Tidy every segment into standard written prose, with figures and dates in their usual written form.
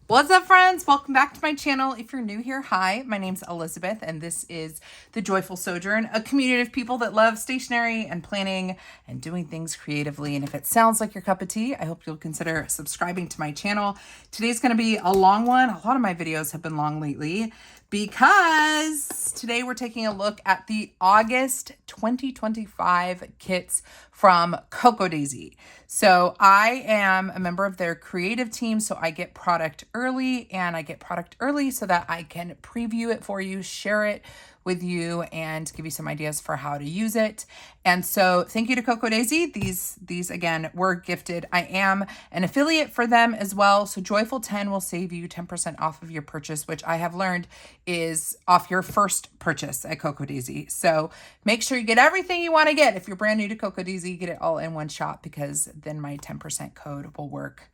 What's up, friends? Welcome back to my channel. If you're new here, hi, my name's Elizabeth, and this is The Joyful Sojourn, a community of people that love stationery and planning and doing things creatively. And if it sounds like your cup of tea, I hope you'll consider subscribing to my channel. Today's going to be a long one. A lot of my videos have been long lately because today we're taking a look at the August 2025 kits from Cocoa Daisy. So I am a member of their creative team, so I get product early, and I get product early so that I can preview it for you, share it with you, and give you some ideas for how to use it. And so thank you to Cocoa Daisy. These again were gifted. I am an affiliate for them as well. So Joyful 10 will save you 10% off of your purchase, which I have learned is off your first purchase at Cocoa Daisy. So make sure you get everything you want to get. If you're brand new to Cocoa Daisy, get it all in one shot, because then my 10% code will work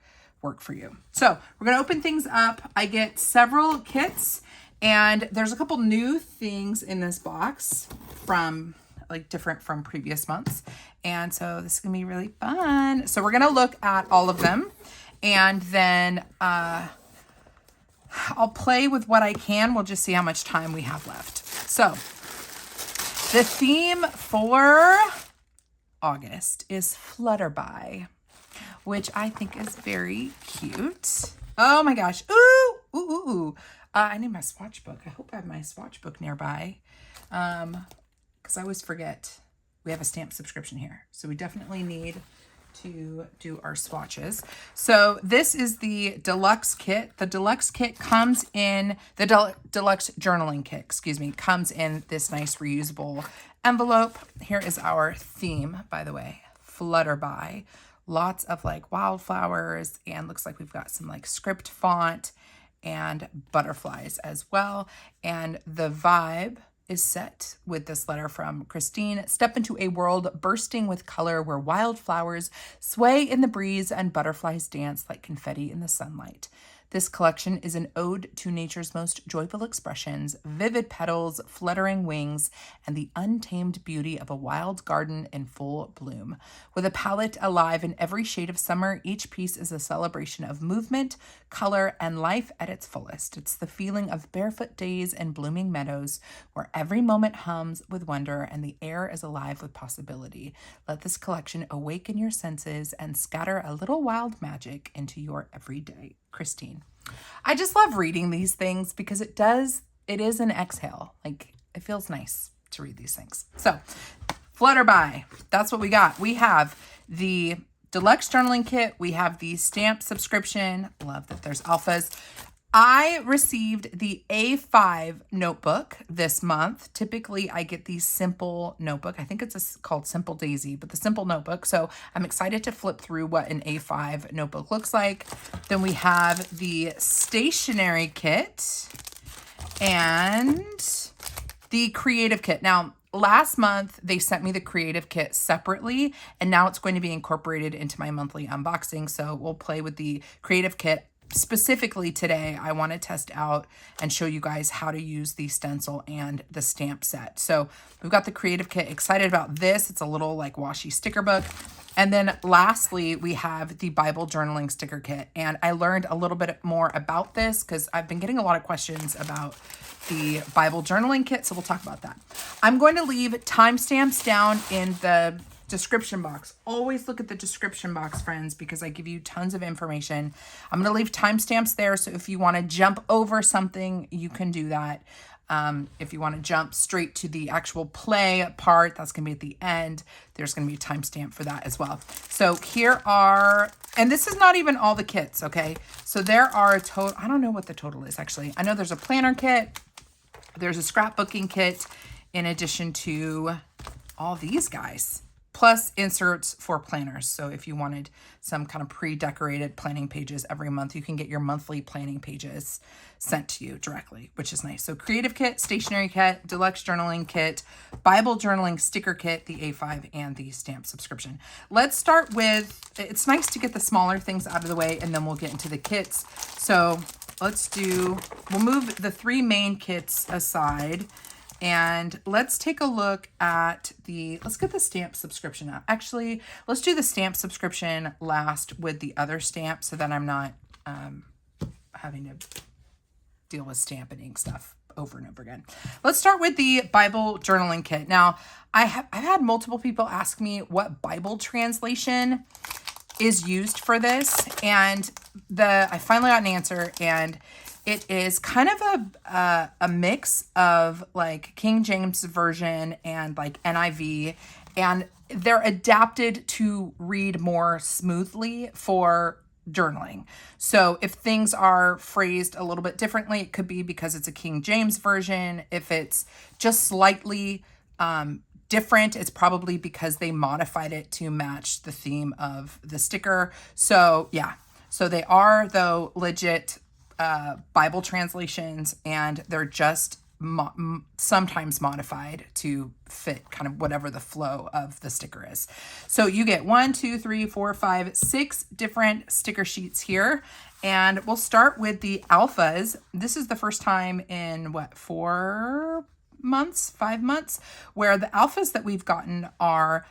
for you. So we're going to open things up. I get several kits, and there's a couple new things in this box from different from previous months. And so this is gonna be really fun. So we're gonna look at all of them, and then I'll play with what I can. We'll just see how much time we have left. So the theme for August is Flutterby, which I think is very cute. Oh my gosh. Ooh, ooh, ooh, ooh. I need my swatch book. I hope I have my swatch book nearby. Because I always forget we have a stamp subscription here. So we definitely need to do our swatches. So this is the Deluxe Kit. The Deluxe Kit comes in, the Deluxe Journaling Kit, excuse me, comes in this nice reusable envelope. Here is our theme, by the way, Flutterby. Lots of wildflowers, and looks like we've got some script font and butterflies as well. And the vibe is set with this letter from Christine. Step into a world bursting with color where wildflowers sway in the breeze and butterflies dance like confetti in the sunlight. This collection is an ode to nature's most joyful expressions, vivid petals, fluttering wings, and the untamed beauty of a wild garden in full bloom. With a palette alive in every shade of summer, each piece is a celebration of movement, color, and life at its fullest. It's the feeling of barefoot days and blooming meadows where every moment hums with wonder and the air is alive with possibility. Let this collection awaken your senses and scatter a little wild magic into your everyday. Christine. I just love reading these things because it is an exhale. It feels nice to read these things. So Flutterby, that's what we got. We have the Deluxe Journaling Kit. We have the stamp subscription. Love that there's alphas. I received the A5 notebook this month. Typically, I get the simple notebook. I think it's called Simple Daisy, but the simple notebook. So I'm excited to flip through what an A5 notebook looks like. Then we have the Stationery Kit and the Creative Kit. Now, last month, they sent me the Creative Kit separately, and now it's going to be incorporated into my monthly unboxing. So we'll play with the Creative Kit. Specifically today, I want to test out and show you guys how to use the stencil and the stamp set. So we've got the Creative Kit. Excited about this. It's a little washi sticker book. And then lastly, we have the Bible Journaling Sticker Kit. And I learned a little bit more about this because I've been getting a lot of questions about the Bible Journaling Kit. So we'll talk about that. I'm going to leave timestamps down in the description box. Always look at the description box, friends, because I give you tons of information. I'm going to leave timestamps there, so if you want to jump over something, you can do that. If you want to jump straight to the actual play part, that's going to be at the end. There's going to be a timestamp for that as well. So here are, and this is not even all the kits, okay? So there are a total, I don't know what the total is actually. I know there's a planner kit, there's a scrapbooking kit, in addition to all these guys, plus inserts for planners. So if you wanted some kind of pre-decorated planning pages every month, you can get your monthly planning pages sent to you directly, which is nice. So Creative Kit, Stationery Kit, Deluxe Journaling Kit, Bible Journaling Sticker Kit, the A5, and the stamp subscription. Let's start with, it's nice to get the smaller things out of the way, and then we'll get into the kits. So we'll move the three main kits aside. And let's take a look at let's get the stamp subscription out. Actually, let's do the stamp subscription last with the other stamp so that I'm not having to deal with stamp and ink stuff over and over again. Let's start with the Bible Journaling Kit. Now, I've had multiple people ask me what Bible translation is used for this, and I finally got an answer, and it is kind of a mix of like King James Version and like NIV, and they're adapted to read more smoothly for journaling. So if things are phrased a little bit differently, it could be because it's a King James Version. If it's just slightly different, it's probably because they modified it to match the theme of the sticker. So yeah, so they are though legit Bible translations, and they're just sometimes modified to fit kind of whatever the flow of the sticker is. So you get 1, 2, 3, 4, 5, 6 different sticker sheets here. And we'll start with the alphas. This is the first time in what, 5 months, where the alphas that we've gotten are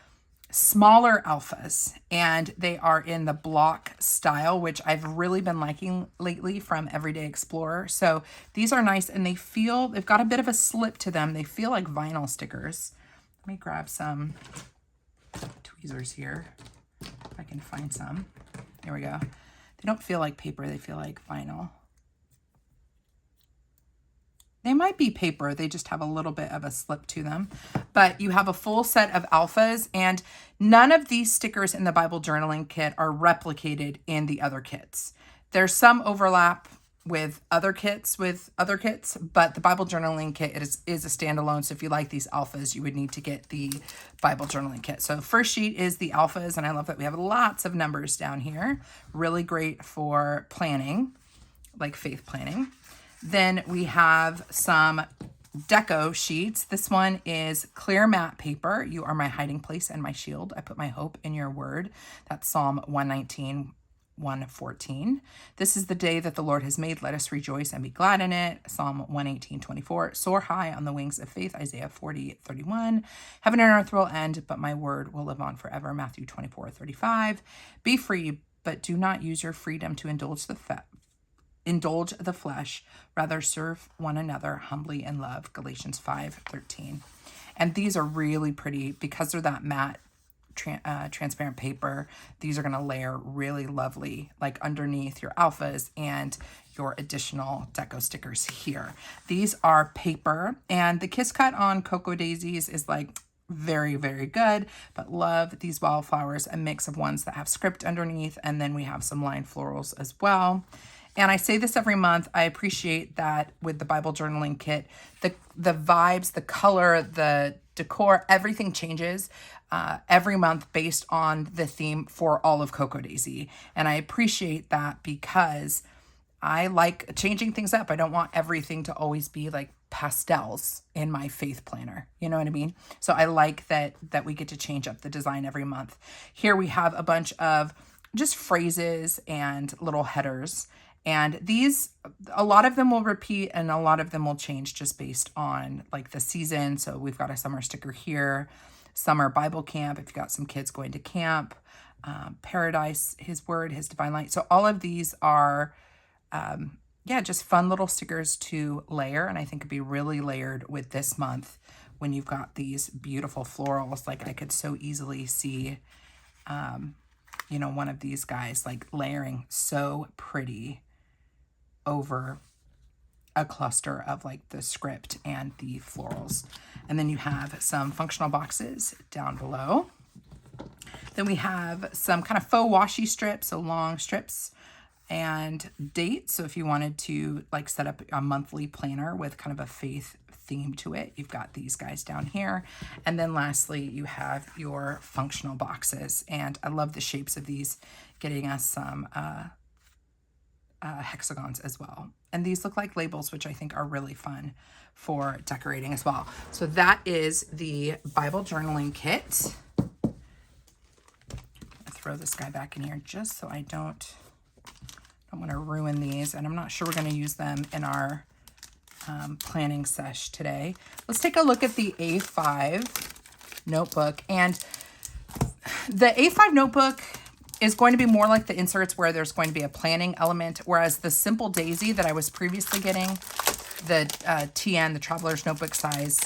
smaller alphas, and they are in the block style, which I've really been liking lately from Everyday Explorer. So these are nice, and they've got a bit of a slip to them. They feel like vinyl stickers. Let me grab some tweezers here, if I can find some. There we go. They don't feel like paper, they feel like vinyl. They might be paper, they just have a little bit of a slip to them. But you have a full set of alphas, and none of these stickers in the Bible Journaling Kit are replicated in the other kits. There's some overlap with other kits, but the Bible Journaling Kit is a standalone. So if you like these alphas, you would need to get the Bible Journaling Kit. So first sheet is the alphas, and I love that we have lots of numbers down here. Really great for planning, like faith planning. Then we have some deco sheets. This one is clear matte paper. You are my hiding place and my shield. I put my hope in your word. That's Psalm 119, 114. This is the day that the Lord has made. Let us rejoice and be glad in it. Psalm 118, 24. Soar high on the wings of faith. Isaiah 40, 31. Heaven and earth will end, but my word will live on forever. Matthew 24, 35. Be free, but do not use your freedom to indulge the flesh, rather serve one another humbly in love. Galatians 5:13. And these are really pretty because they're that matte transparent paper. These are going to layer really lovely like underneath your alphas and your additional deco stickers here. These are paper, and the Kiss Cut on Cocoa Daisies is like very, very good, but love these wildflowers, a mix of ones that have script underneath, and then we have some lined florals as well. And I say this every month, I appreciate that with the Bible Journaling Kit, the vibes, the color, the decor, everything changes every month based on the theme for all of Cocoa Daisy. And I appreciate that because I like changing things up. I don't want everything to always be like pastels in my faith planner. You know what I mean? So I like that we get to change up the design every month. Here we have a bunch of just phrases and little headers. And these, a lot of them will repeat and a lot of them will change just based on like the season. So we've got a summer sticker here, summer Bible camp, if you've got some kids going to camp, paradise, his word, his divine light. So all of these are, just fun little stickers to layer. And I think it'd be really layered with this month when you've got these beautiful florals. Like I could so easily see, one of these guys like layering so pretty over a cluster of like the script and the florals. And then you have some functional boxes down below. Then we have some kind of faux washi strips, so long strips, and dates. So if you wanted to like set up a monthly planner with kind of a faith theme to it, you've got these guys down here. And then lastly, you have your functional boxes. And I love the shapes of these, getting us some hexagons as well. And these look like labels, which I think are really fun for decorating as well. So that is the Bible Journaling Kit. I'm gonna throw this guy back in here just so I don't want to ruin these. And I'm not sure we're going to use them in our planning sesh today. Let's take a look at the A5 notebook. And the A5 notebook is going to be more like the inserts where there's going to be a planning element, whereas the Simple Daisy that I was previously getting, the TN, the Traveler's Notebook size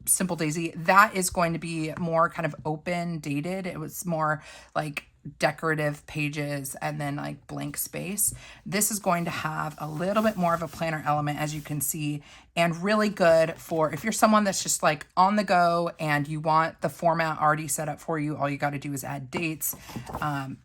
Simple Daisy, that is going to be more kind of open dated. It was more like decorative pages and then like blank space. This is going to have a little bit more of a planner element, as you can see, and really good for if you're someone that's just like on the go and you want the format already set up for you. All you got to do is add dates.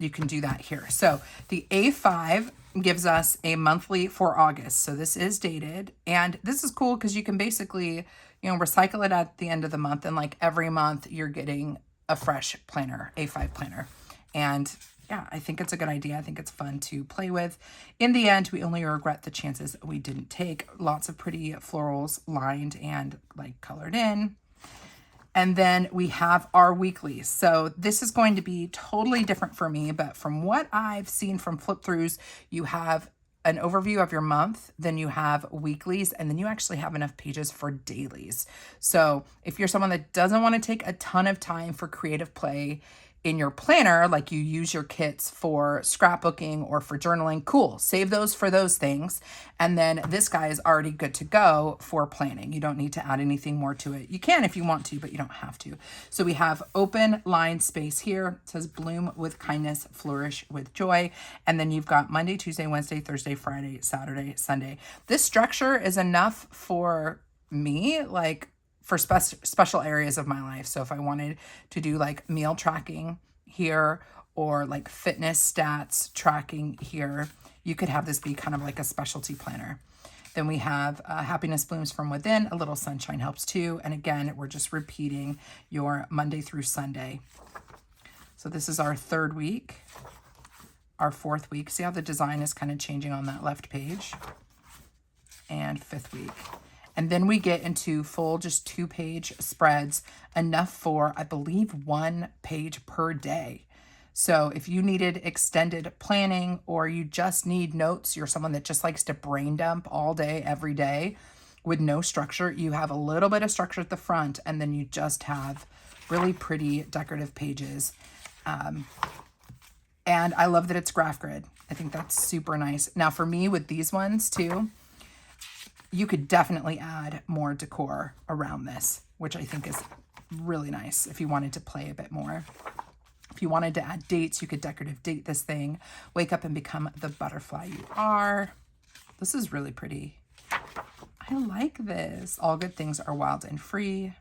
You can do that here. So the A5 gives us a monthly for August. So this is dated, and this is cool because you can basically, you know, recycle it at the end of the month, and like every month you're getting a fresh planner, A5 planner. And yeah, I think it's a good idea. I think it's fun to play with. In the end, we only regret the chances we didn't take. Lots of pretty florals lined and like colored in. And then we have our weeklies. So this is going to be totally different for me, but from what I've seen from flip throughs, you have an overview of your month, then you have weeklies, and then you actually have enough pages for dailies. So if you're someone that doesn't want to take a ton of time for creative play in your planner, like you use your kits for scrapbooking or for journaling, cool, save those for those things. And then this guy is already good to go for planning. You don't need to add anything more to it. You can if you want to, but you don't have to. So we have open line space here. It says bloom with kindness, flourish with joy. And then you've got Monday, Tuesday, Wednesday, Thursday, Friday, Saturday, Sunday. This structure is enough for me, like for special areas of my life. So if I wanted to do like meal tracking here or like fitness stats tracking here, you could have this be kind of like a specialty planner. Then we have happiness blooms from within, a little sunshine helps too. And again, we're just repeating your Monday through Sunday. So this is our third week, our fourth week. See how the design is kind of changing on that left page? And fifth week. And then we get into full, just 2-page spreads, enough for, I believe, 1 page per day. So if you needed extended planning or you just need notes, you're someone that just likes to brain dump all day, every day with no structure, you have a little bit of structure at the front, and then you just have really pretty decorative pages. And I love that it's graph grid. I think that's super nice. Now for me with these ones too, you could definitely add more decor around this, which I think is really nice if you wanted to play a bit more. If you wanted to add dates, you could decorative date this thing. Wake up and become the butterfly you are. This is really pretty. I like this. All good things are wild and free.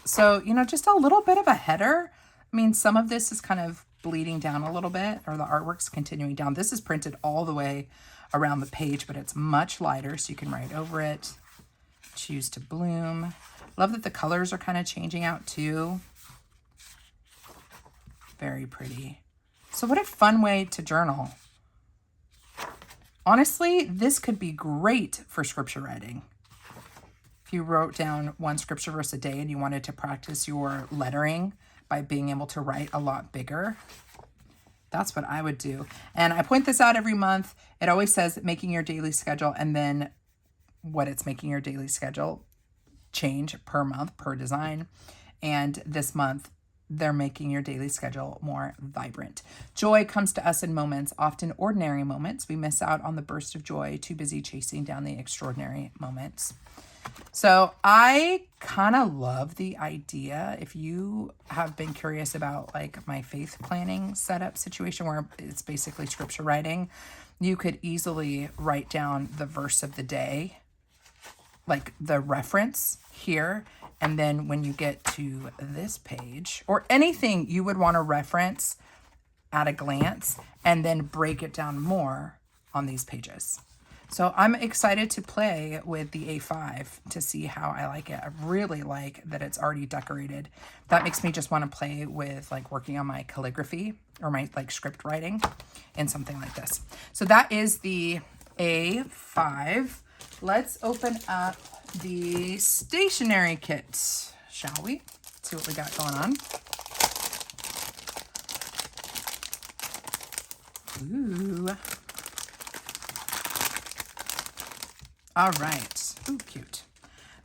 So, you know, just a little bit of a header. I mean, some of this is kind of bleeding down a little bit, or the artwork's continuing down. This is printed all the way around the page, but it's much lighter, so you can write over it. Choose to bloom. Love that the colors are kind of changing out too. Very pretty. So what a fun way to journal. Honestly, this could be great for scripture writing. If you wrote down 1 scripture verse a day and you wanted to practice your lettering by being able to write a lot bigger, that's what I would do. And I point this out every month. It always says making your daily schedule, and then what it's making your daily schedule change per month, per design. And this month, they're making your daily schedule more vibrant. Joy comes to us in moments, often ordinary moments. We miss out on the burst of joy, too busy chasing down the extraordinary moments. So I kind of love the idea. If you have been curious about like my faith planning setup situation where it's basically scripture writing, you could easily write down the verse of the day, like the reference here. And then when you get to this page or anything you would want to reference at a glance, and then break it down more on these pages. So I'm excited to play with the A5 to see how I like it. I really like that it's already decorated. That makes me just want to play with like working on my calligraphy or my like script writing in something like this. So that is the A5. Let's open up the stationery kit, shall we? See what we got going on. Ooh. All right. Ooh, cute.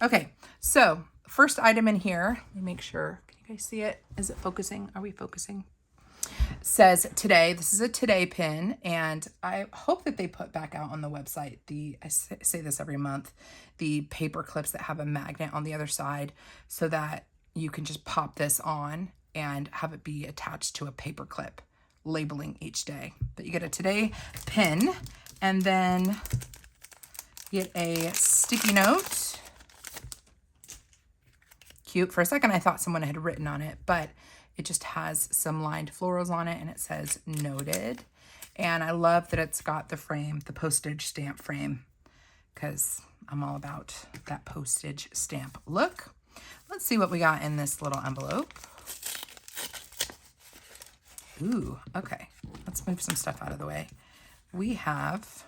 Okay, so first item in here, let me make sure, You guys see it? Is it focusing? Are we focusing? Says today. This is a today pin, and I hope that they put back out on the website I say this every month, the paper clips that have a magnet on the other side so that you can just pop this on and have it be attached to a paper clip labeling each day. But you get a today pin, and then you get a sticky note. Cute. For a second I thought someone had written on it, but it just has some lined florals on it, and it says noted. And I love that it's got the frame, the postage stamp frame, because I'm all about that postage stamp look. Let's see what we got in this little envelope. Ooh, okay. Let's move some stuff out of the way. We have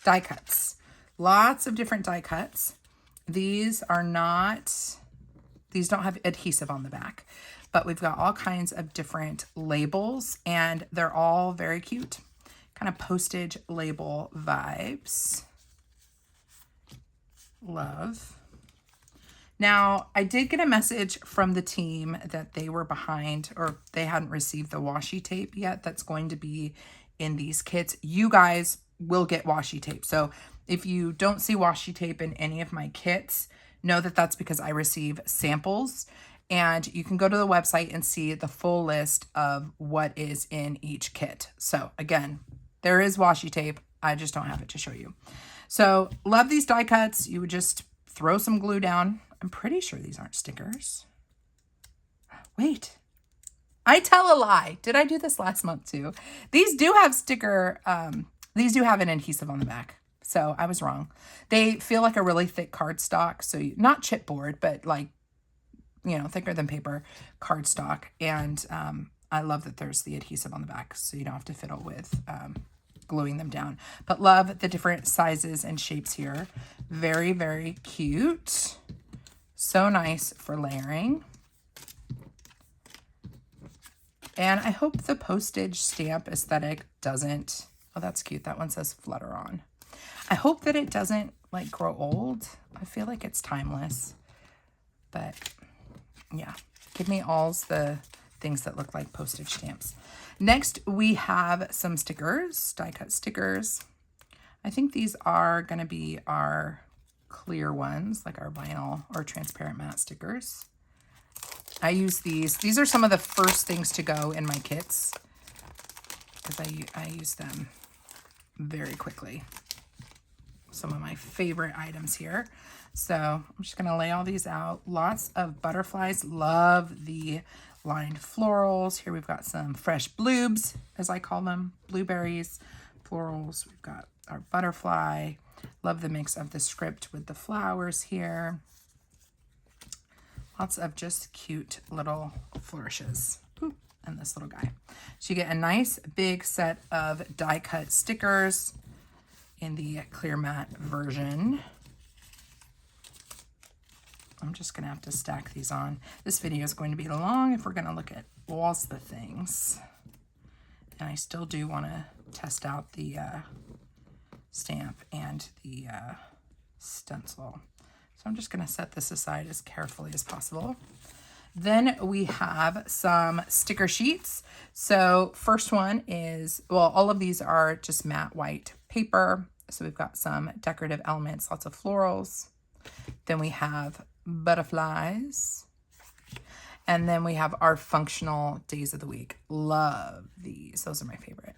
die cuts. Lots of different die cuts. These don't have adhesive on the back, but we've got all kinds of different labels, and they're all very cute. Kind of postage label vibes. Love. Now, I did get a message from the team that they were behind, or they hadn't received the washi tape yet that's going to be in these kits. You guys will get washi tape. So if you don't see washi tape in any of my kits, know that that's because I receive samples, and you can go to the website and see the full list of what is in each kit. So again, there is washi tape. I just don't have it to show you. So love these die cuts. You would just throw some glue down. I'm pretty sure these aren't stickers. Wait, I tell a lie. Did I do this last month too? These do have these do have an adhesive on the back. So I was wrong. They feel like a really thick cardstock. So not chipboard, but like, you know, thicker than paper cardstock. And I love that there's the adhesive on the back, so you don't have to fiddle with gluing them down. But love the different sizes and shapes here. Very, very cute. So nice for layering. And I hope the postage stamp aesthetic doesn't, oh, that's cute. That one says flutter on. I hope that it doesn't like grow old. I feel like it's timeless, but yeah, give me all the things that look like postage stamps. Next, we have some stickers, die cut stickers. I think these are going to be our clear ones, like our vinyl or transparent matte stickers. I use these. These are some of the first things to go in my kits because I use them very quickly. Some of my favorite items here. So I'm just going to lay all these out. Lots of butterflies. Love the lined florals. Here we've got some fresh bloobs, as I call them. Blueberries, florals. We've got our butterfly. Love the mix of the script with the flowers here. Lots of just cute little flourishes. Ooh, and this little guy. So you get a nice big set of die cut stickers in the clear matte version. I'm just going to have to stack these on. This video is going to be long if we're going to look at lots of things. And I still do want to test out the stamp and the stencil. So I'm just going to set this aside as carefully as possible. Then we have some sticker sheets. So first one is, well, all of these are just matte white paper. So we've got some decorative elements, lots of florals. Then we have butterflies. And then we have our functional days of the week. Love these. Those are my favorite.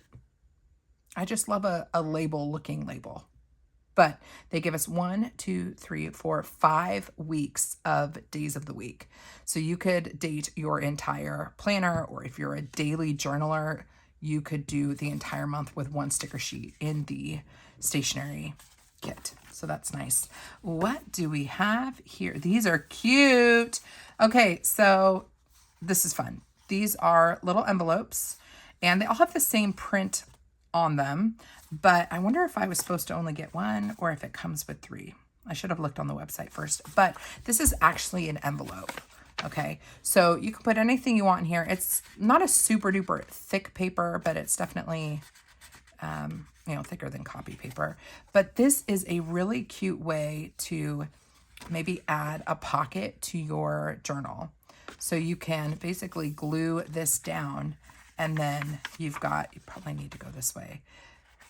I just love a label looking label. But they give us 1, 2, 3, 4, 5 weeks of days of the week. So you could date your entire planner, or if you're a daily journaler, you could do the entire month with one sticker sheet in the stationery kit. So that's nice. What do we have here? These are cute. Okay, so this is fun. These are little envelopes, and they all have the same print on them, but I wonder if I was supposed to only get one or if it comes with 3. I should have looked on the website first, but this is actually an envelope. Okay, so you can put anything you want in here. It's not a super duper thick paper, but it's definitely, you know, thicker than copy paper. But this is a really cute way to maybe add a pocket to your journal. So you can basically glue this down, and then you probably need to go this way,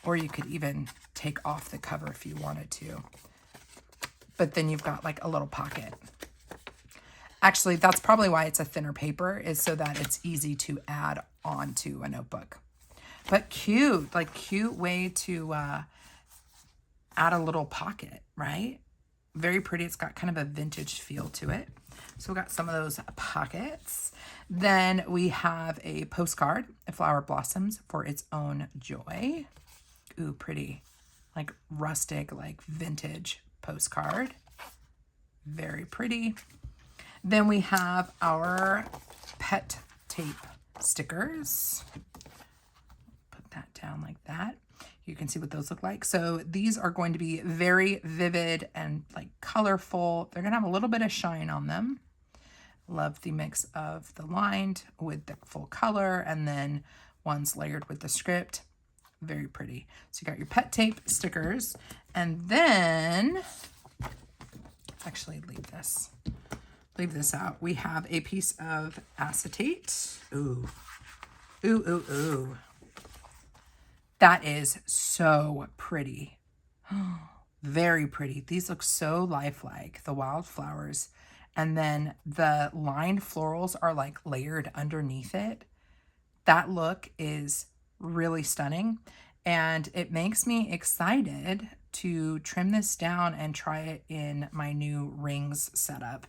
or you could even take off the cover if you wanted to. But then you've got like a little pocket. Actually, that's probably why it's a thinner paper, is so that it's easy to add onto a notebook. But cute, like cute way to add a little pocket, right? Very pretty. It's got kind of a vintage feel to it. So we got some of those pockets. Then we have a postcard, A Flower Blossoms for Its Own Joy. Ooh, pretty. Like rustic, like vintage postcard. Very pretty. Then we have our pet tape stickers. Put that down like that. You can see what those look like. So these are going to be very vivid and like colorful. They're going to have a little bit of shine on them. Love the mix of the lined with the full color, and then one's layered with the script. Very pretty. So you got your pet tape stickers, and then actually leave this out. We have a piece of acetate. Ooh, ooh, ooh, ooh. That is so pretty. Very pretty. These look so lifelike, the wildflowers. And then the lined florals are like layered underneath it. That look is really stunning. And it makes me excited to trim this down and try it in my new rings setup.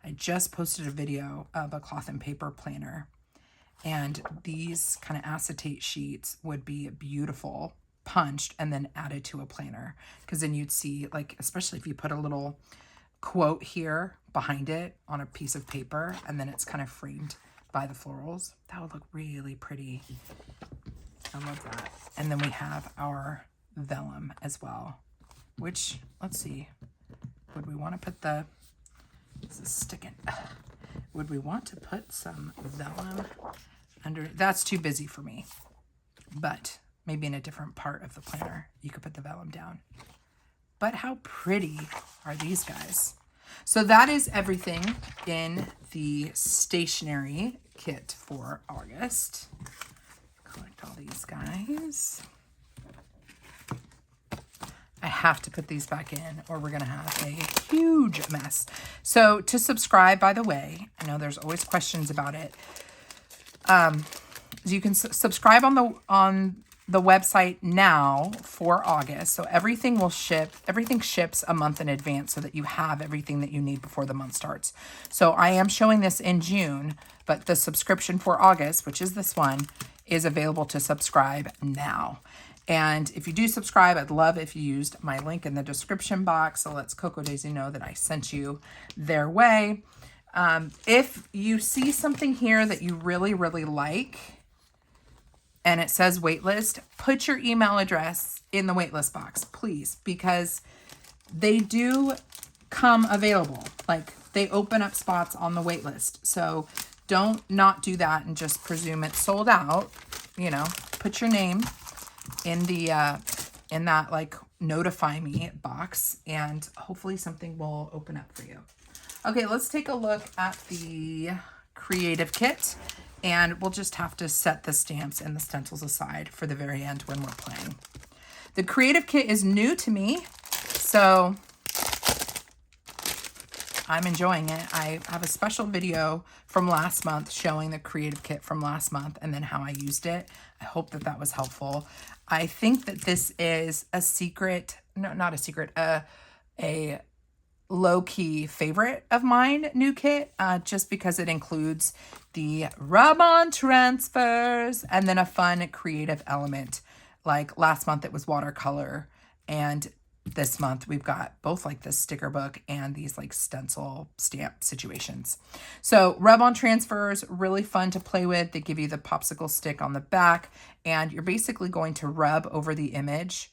I just posted a video of a cloth and paper planner. And these kind of acetate sheets would be beautiful punched and then added to a planner, because then you'd see, like, especially if you put a little quote here behind it on a piece of paper and then it's kind of framed by the florals, that would look really pretty. I love that. And then we have our vellum as well, which, let's see, would we want to put this is sticking. Would we want to put some vellum under? That's too busy for me, but maybe in a different part of the planner, you could put the vellum down. But how pretty are these guys? So that is everything in the stationery kit for August. Collect all these guys. I have to put these back in or we're going to have a huge mess. So to subscribe, by the way, I know there's always questions about it. You can subscribe on the website now for August. So everything ships a month in advance so that you have everything that you need before the month starts. So I am showing this in June, but the subscription for August, which is this one, is available to subscribe now. And if you do subscribe, I'd love if you used my link in the description box. So lets Coco Daisy know that I sent you their way. If you see something here that you really, really like, and it says waitlist, put your email address in the waitlist box, please, because they do come available. Like, they open up spots on the waitlist. So don't not do that and just presume it's sold out. You know, put your name in the in that like notify me box, and hopefully something will open up for you. Okay, let's take a look at the creative kit, and we'll just have to set the stamps and the stencils aside for the very end when we're playing. The creative kit is new to me, so I'm enjoying it. I have a special video from last month showing the creative kit from last month and then how I used it. I hope that that was helpful. I think that this is a secret, no, not a secret, a low-key favorite of mine, new kit, just because it includes the rub-on transfers and then a fun creative element. Like last month it was watercolor, and this month we've got both like this sticker book and these like stencil stamp situations. So rub-on transfers, really fun to play with. They give you the popsicle stick on the back, and you're basically going to rub over the image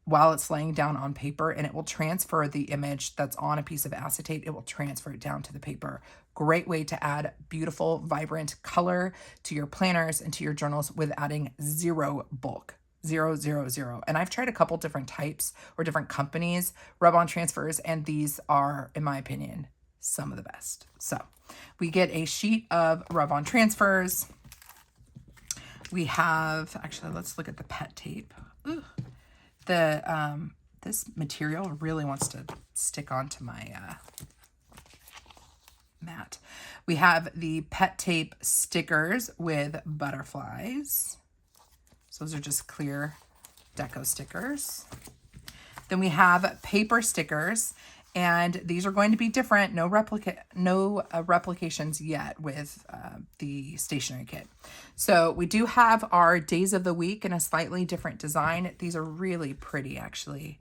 while it's laying down on paper, and it will transfer the image that's on a piece of acetate. It will transfer it down to the paper. Great way to add beautiful, vibrant color to your planners and to your journals with adding zero bulk. 000. And I've tried a couple different types or different companies, rub-on transfers, and these are, in my opinion, some of the best. So We get a sheet of rub-on transfers. We have, actually, let's look at the pet tape. Ooh. This material really wants to stick onto my mat. We have the pet tape stickers with butterflies. So those are just clear deco stickers. Then we have paper stickers, and these are going to be different. No replications yet with the stationery kit. So we do have our days of the week in a slightly different design. These are really pretty, actually.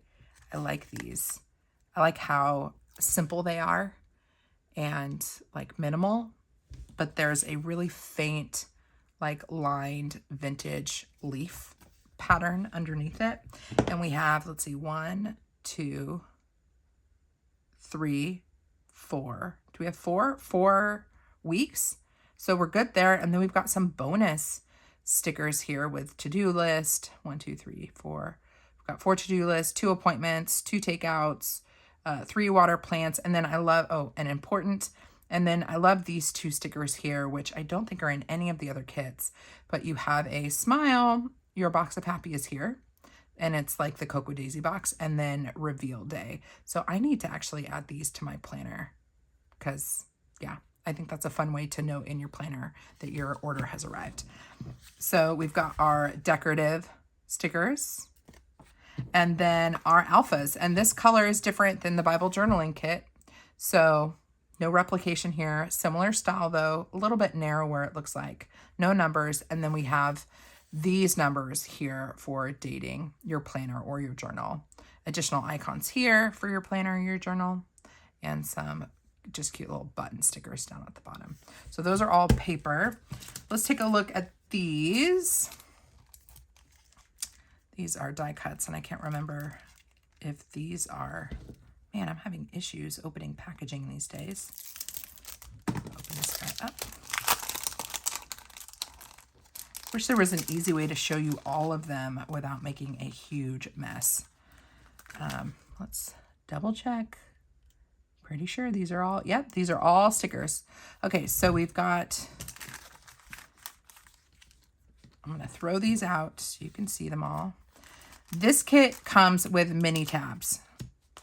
I like these. I like how simple they are and like minimal, but there's a really faint, like lined vintage leaf pattern underneath it. And we have, let's see, 1, 2, 3, 4. Do we have 4? 4 weeks. So we're good there. And then we've got some bonus stickers here with to-do list. 1, 2, 3, 4. We've got 4 to-do lists, 2 appointments, 2 takeouts, 3 water plants. And then I love, oh, and important. And then I love these 2 stickers here, which I don't think are in any of the other kits, but you have a smile. Your box of happy is here. And it's like the Cocoa Daisy box, and then reveal day. So I need to actually add these to my planner because, yeah, I think that's a fun way to note in your planner that your order has arrived. So we've got our decorative stickers and then our alphas. And this color is different than the Bible journaling kit. So no replication here. Similar style, though, a little bit narrower, it looks like. No numbers. And then we have these numbers here for dating your planner or your journal. Additional icons here for your planner or your journal, and some just cute little button stickers down at the bottom. So those are all paper. Let's take a look at these. These are die cuts, and I can't remember if these are, man, I'm having issues opening packaging these days. Open this guy up. Wish there was an easy way to show you all of them without making a huge mess. Let's double check. Pretty sure these are all, yep, these are all stickers. Okay, so we've got, I'm gonna throw these out so you can see them all. This kit comes with mini tabs.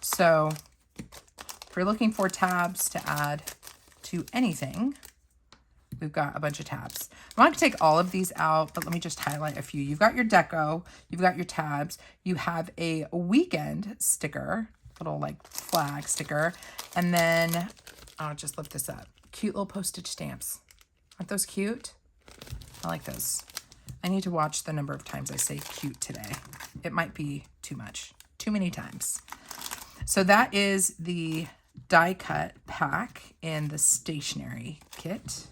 So if you're looking for tabs to add to anything, we've got a bunch of tabs. I'm not gonna take all of these out, but let me just highlight a few. You've got your deco, you've got your tabs, you have a weekend sticker, little like flag sticker, and then I'll just lift this up. Cute little postage stamps. Aren't those cute? I like those. I need to watch the number of times I say cute today. It might be too much, too many times. So that is the die cut pack in the stationery kit.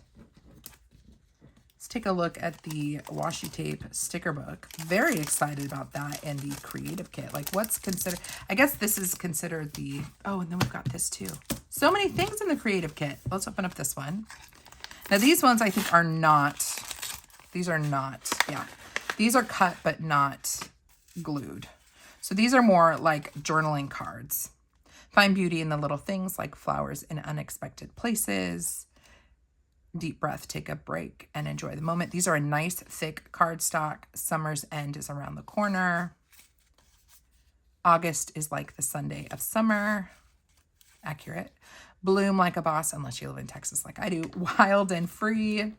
Let's take a look at the washi tape sticker book. Very excited about that and the creative kit. Like what's considered, I guess this is considered the, oh, and then we've got this too. So many things in the creative kit. Let's open up this one. Now these ones I think are not, these are not, yeah. These are cut but not glued. So these are more like journaling cards. Find beauty in the little things like flowers in unexpected places. Deep breath, take a break, and enjoy the moment. These are a nice, thick cardstock. Summer's end is around the corner. August is like the Sunday of summer. Accurate. Bloom like a boss, unless you live in Texas like I do. Wild and free.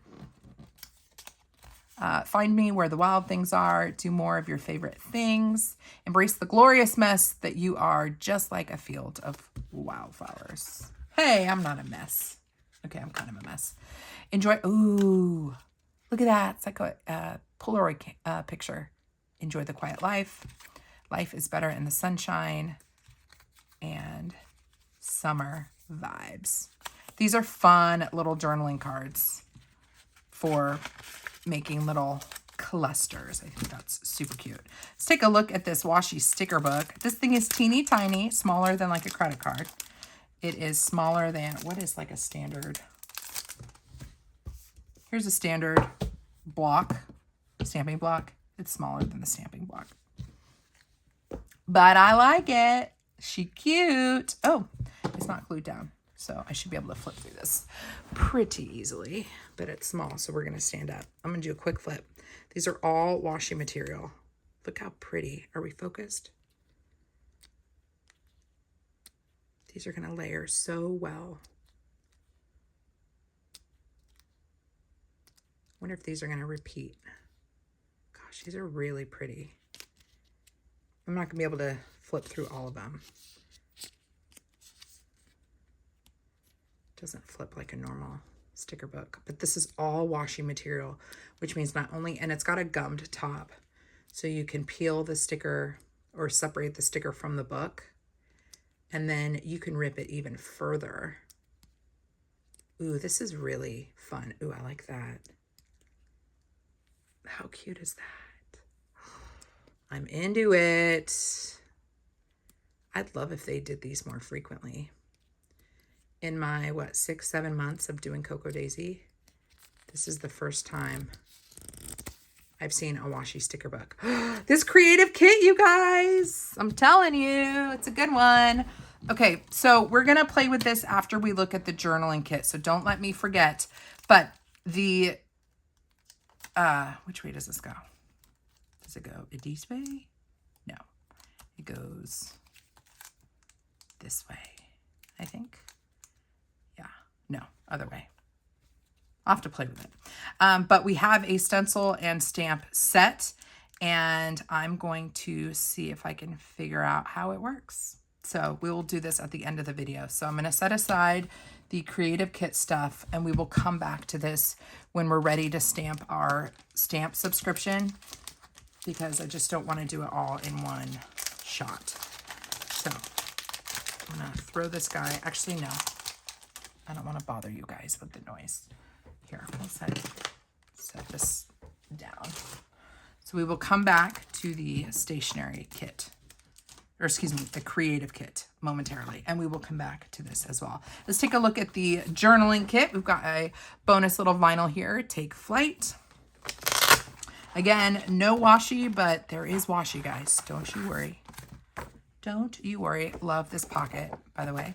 Find me where the wild things are. Do more of your favorite things. Embrace the glorious mess that you are, just like a field of wildflowers. Hey, I'm not a mess. Okay, I'm kind of a mess. Enjoy. Ooh, look at that. It's like a Polaroid picture. Enjoy the quiet life. Life is better in the sunshine. And summer vibes. These are fun little journaling cards for making little clusters. I think that's super cute. Let's take a look at this washi sticker book. This thing is teeny tiny, smaller than like a credit card. It is smaller than, what is like a standard? Here's a standard block, stamping block. It's smaller than the stamping block. But I like it. She cute. Oh, it's not glued down. So I should be able to flip through this pretty easily, but it's small, so we're going to stand up. I'm going to do a quick flip. These are all washi material. Look how pretty. Are we focused? These are going to layer so well. Wonder if these are going to repeat. Gosh, these are really pretty. I'm not going to be able to flip through all of them. Doesn't flip like a normal sticker book, but this is all washi material, which means not only, and it's got a gummed top, so you can peel the sticker or separate the sticker from the book, and then you can rip it even further. Ooh, this is really fun. Ooh, I like that. How cute is that? I'm into it. I'd love if they did these more frequently. In my, 6-7 months of doing Cocoa Daisy, this is the first time I've seen a washi sticker book. This creative kit, you guys, I'm telling you, it's a good one. Okay, so we're gonna play with this after we look at the journaling kit, so don't let me forget. But the, which way does this go? Does it go this way? No, it goes this way, I think. Yeah, no, other way. I'll have to play with it. But we have a stencil and stamp set, and I'm going to see if I can figure out how it works. So we will do this at the end of the video. So I'm going to set aside the creative kit stuff, and we will come back to this when we're ready to stamp our stamp subscription, because I just don't want to do it all in one shot. So I'm going to throw this guy. Actually, no. I don't want to bother you guys with the noise. Here, we'll set this down. So we will come back to the stationery kit, or excuse me, the creative kit momentarily, and we will come back to this as well. Let's take a look at the journaling kit. We've got a bonus little vinyl here, Take Flight. Again, no washi, but there is washi, guys. Don't you worry. Don't you worry. Love this pocket, by the way.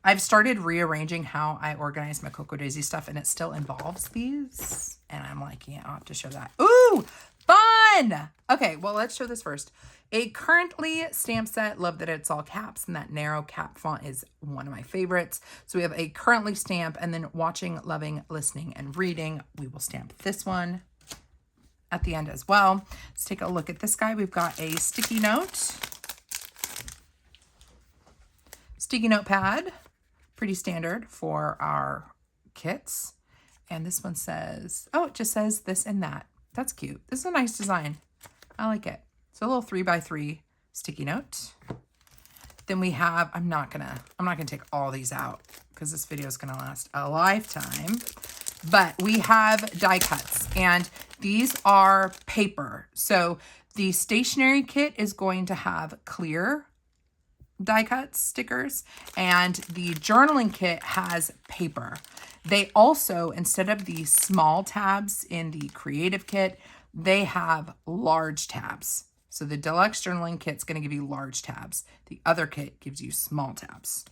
I've started rearranging how I organize my Cocoa Daisy stuff, and it still involves these. And I'm like, yeah, I'll have to show that. Ooh, fun! Okay, well, let's show this first. A currently stamp set. Love that it's all caps, and that narrow cap font is one of my favorites. So we have a currently stamp, and then watching, loving, listening, and reading. We will stamp this one at the end as well. Let's take a look at this guy. We've got a sticky note. Sticky note pad. Pretty standard for our kits. And this one says, oh, it just says this and that. That's cute. This is a nice design. I like it. So a little 3x3 sticky note. Then we have, I'm not gonna take all these out because this video is gonna last a lifetime. But we have die cuts, and these are paper. So the stationery kit is going to have clear die cuts, stickers, and the journaling kit has paper. They also, instead of the small tabs in the creative kit, they have large tabs. So the Deluxe Journaling Kit is going to give you large tabs. The other kit gives you small tabs.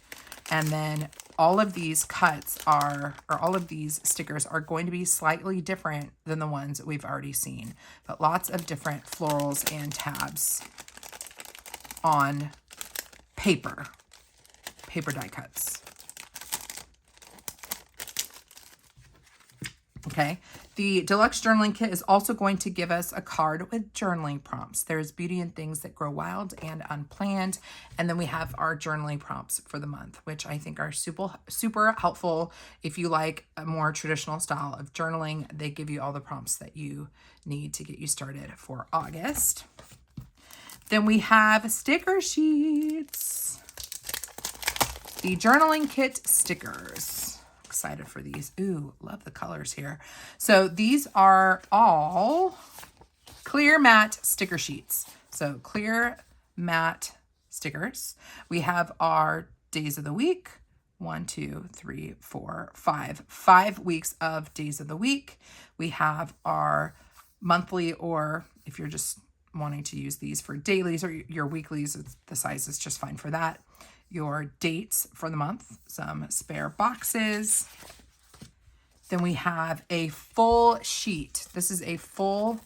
And then all of these cuts are, or all of these stickers are going to be slightly different than the ones that we've already seen, but lots of different florals and tabs on paper die cuts. Okay, the Deluxe Journaling Kit is also going to give us a card with journaling prompts. There's beauty in things that grow wild and unplanned. And then we have our journaling prompts for the month, which I think are super helpful. If you like a more traditional style of journaling, they give you all the prompts that you need to get you started for August. Then we have sticker sheets. The Journaling Kit stickers. Excited for these. Ooh, love the colors here. So these are all clear matte sticker sheets. So clear matte stickers. We have our days of the week. 1, 2, 3, 4, 5. 5 weeks of days of the week. We have our monthly, or if you're just wanting to use these for dailies or your weeklies, the size is just fine for that. your dates for the month, some spare boxes. Then we have a full sheet. This is a full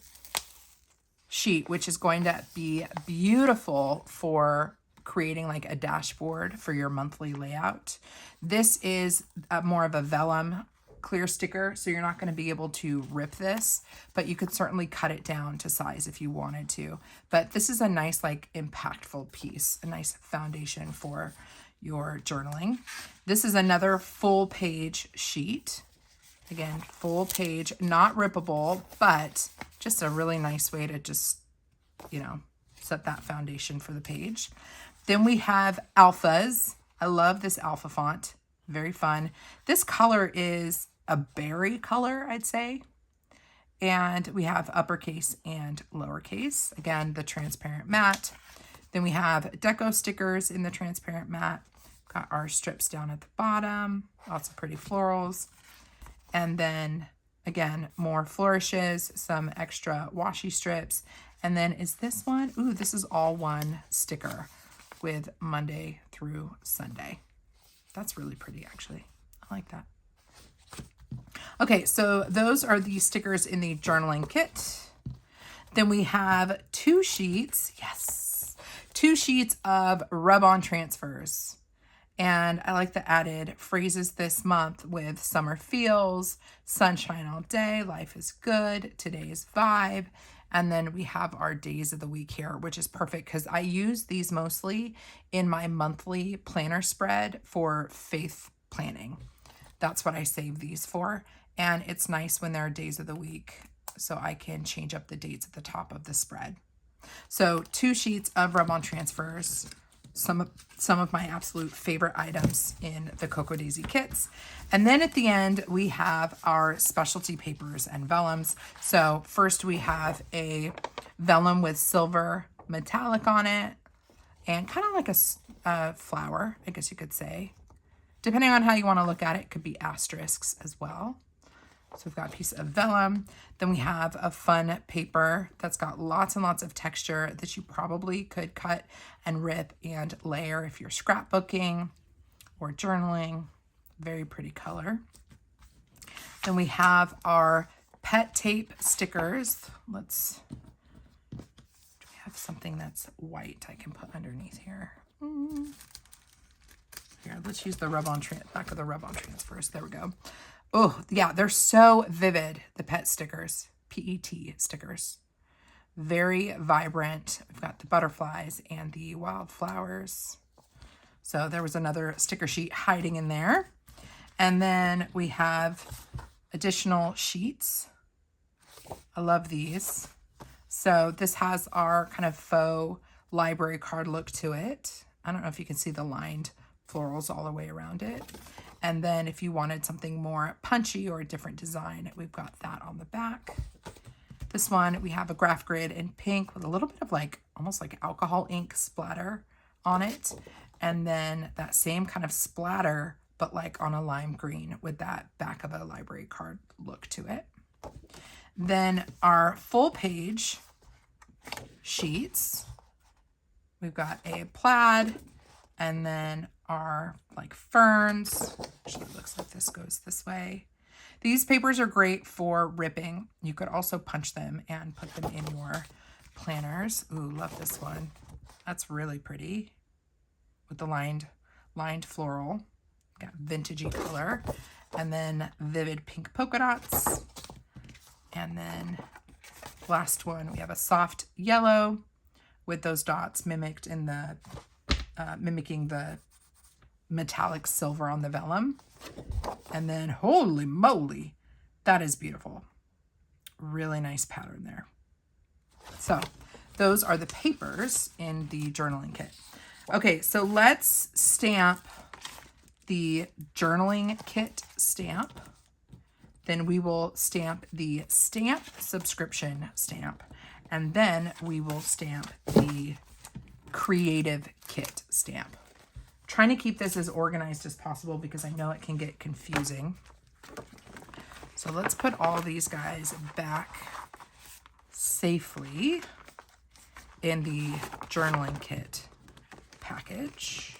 sheet, which is going to be beautiful for creating like a dashboard for your monthly layout. This is more of a vellum clear sticker, so you're not going to be able to rip this, but you could certainly cut it down to size if you wanted to. But this is a nice, like, impactful piece, a nice foundation for your journaling. This is another full page sheet. Again, full page, not rippable, but just a really nice way to just, you know, set that foundation for the page. Then we have alphas. I love this alpha font. Very fun. This color is a berry color, I'd say. And we have uppercase and lowercase. Again, the transparent matte. Then we have deco stickers in the transparent matte. Got our strips down at the bottom. Lots of pretty florals. And then, again, more flourishes, some extra washi strips. And then is this one? Ooh, this is all one sticker with Monday through Sunday. That's really pretty, actually. I like that. Okay, so those are the stickers in the journaling kit. Then we have 2 sheets. Yes, 2 sheets of rub-on transfers. And I like the added phrases this month with summer feels, sunshine all day, life is good, today's vibe. And then we have our days of the week here, which is perfect because I use these mostly in my monthly planner spread for faith planning. That's what I save these for. And it's nice when there are days of the week so I can change up the dates at the top of the spread. So 2 sheets of rub-on transfers, some of my absolute favorite items in the Cocoa Daisy kits. And then at the end, we have our specialty papers and vellums. So first we have a vellum with silver metallic on it and kind of like a flower, I guess you could say. Depending on how you want to look at it, it could be asterisks as well. So we've got a piece of vellum. Then we have a fun paper that's got lots and lots of texture that you probably could cut and rip and layer if you're scrapbooking or journaling. Very pretty color. Then we have our pet tape stickers. Do we have something that's white I can put underneath here? Here, let's use the back of the rub-on transfers. There we go. Oh, yeah, they're so vivid, the pet stickers, PET stickers. Very vibrant. We've got the butterflies and the wildflowers. So there was another sticker sheet hiding in there. And then we have additional sheets. I love these. So this has our kind of faux library card look to it. I don't know if you can see the lined florals all the way around it. And then if you wanted something more punchy or a different design, we've got that on the back. This one, we have a graph grid in pink with a little bit of like, almost like alcohol ink splatter on it. And then that same kind of splatter, but like on a lime green with that back of a library card look to it. Then our full page sheets, we've got a plaid and then our like ferns. Actually, it looks like this goes this way. These papers are great for ripping. You could also punch them and put them in your planners. Ooh, love this one. That's really pretty with the lined floral. Got vintagey color. And then vivid pink polka dots. And then last one, we have a soft yellow with those dots mimicking the metallic silver on the vellum. And then holy moly, that is beautiful. Really nice pattern there. So those are the papers in the journaling kit. Okay, so let's stamp the journaling kit stamp. Then we will stamp the stamp subscription stamp. And then we will stamp the creative kit stamp. Trying to keep this as organized as possible because I know it can get confusing. So let's put all these guys back safely in the journaling kit package.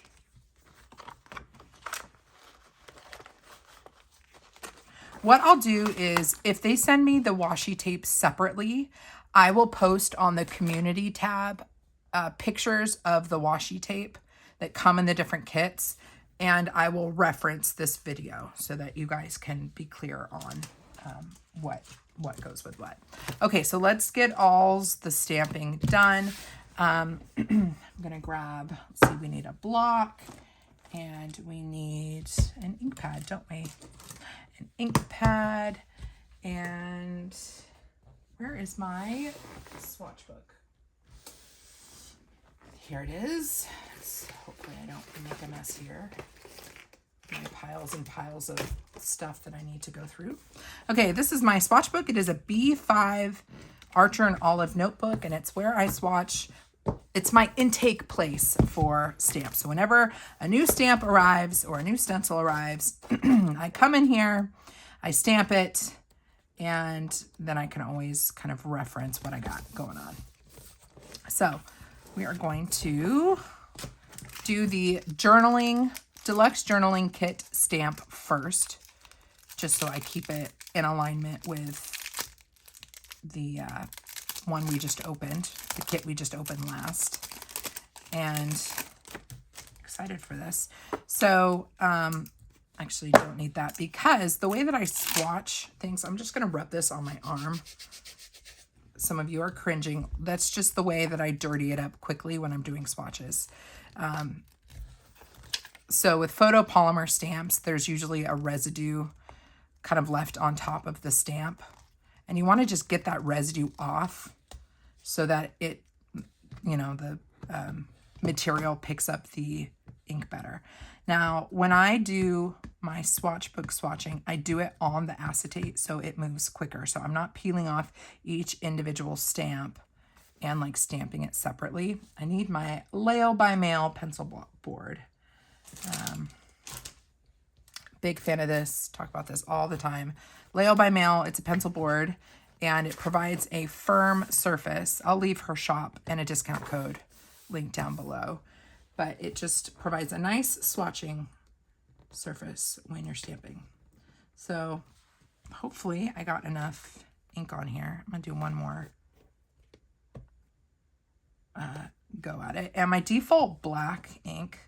what I'll do is if they send me the washi tape separately, I will post on the community tab pictures of the washi tape that come in the different kits, and I will reference this video so that you guys can be clear on what goes with what. Okay, so let's get all the stamping done. I'm gonna grab, let's see, we need a block and we need an ink pad, don't we? An ink pad. And where is my swatch book? Here it is. So hopefully I don't make a mess here. My piles and piles of stuff that I need to go through. Okay, this is my swatch book. It is a B5 Archer and Olive notebook, and it's where I swatch. It's my intake place for stamps. So whenever a new stamp arrives or a new stencil arrives, I come in here, I stamp it, and then I can always kind of reference what I got going on. So we are going to do the Deluxe Journaling Kit stamp first, just so I keep it in alignment with the one we just opened, the kit we just opened last. And excited for this. So actually don't need that, because the way that I swatch things, I'm just going to rub this on my arm. Some of you are cringing. That's just the way that I dirty it up quickly when I'm doing swatches. So with photopolymer stamps, there's usually a residue kind of left on top of the stamp. And you want to just get that residue off so that it, you know, the material picks up the ink better. Now, when I do my swatch book swatching, I do it on the acetate so it moves quicker. So I'm not peeling off each individual stamp and like stamping it separately. I need my Layle By Mail pencil board. Big fan of this, talk about this all the time. Layle By Mail, it's a pencil board and it provides a firm surface. I'll leave her shop and a discount code linked down below, but it just provides a nice swatching surface when you're stamping. So hopefully I got enough ink on here. I'm gonna do one more go at it. And my default black ink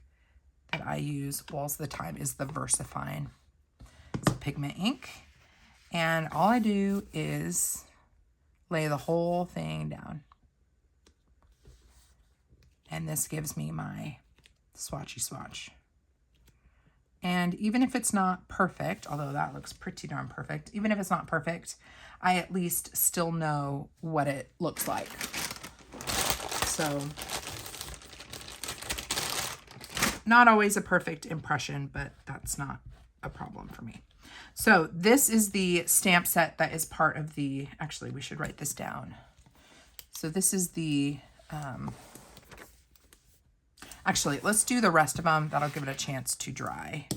that I use most of the time is the VersaFine. It's a pigment ink. And all I do is lay the whole thing down. And this gives me my swatchy swatch. And even if it's not perfect, although that looks pretty darn perfect, even if it's not perfect, I at least still know what it looks like. So not always a perfect impression, but that's not a problem for me. So this is the stamp set that is part of the, actually we should write this down. So this is the, actually let's do the rest of them. That'll give it a chance to dry.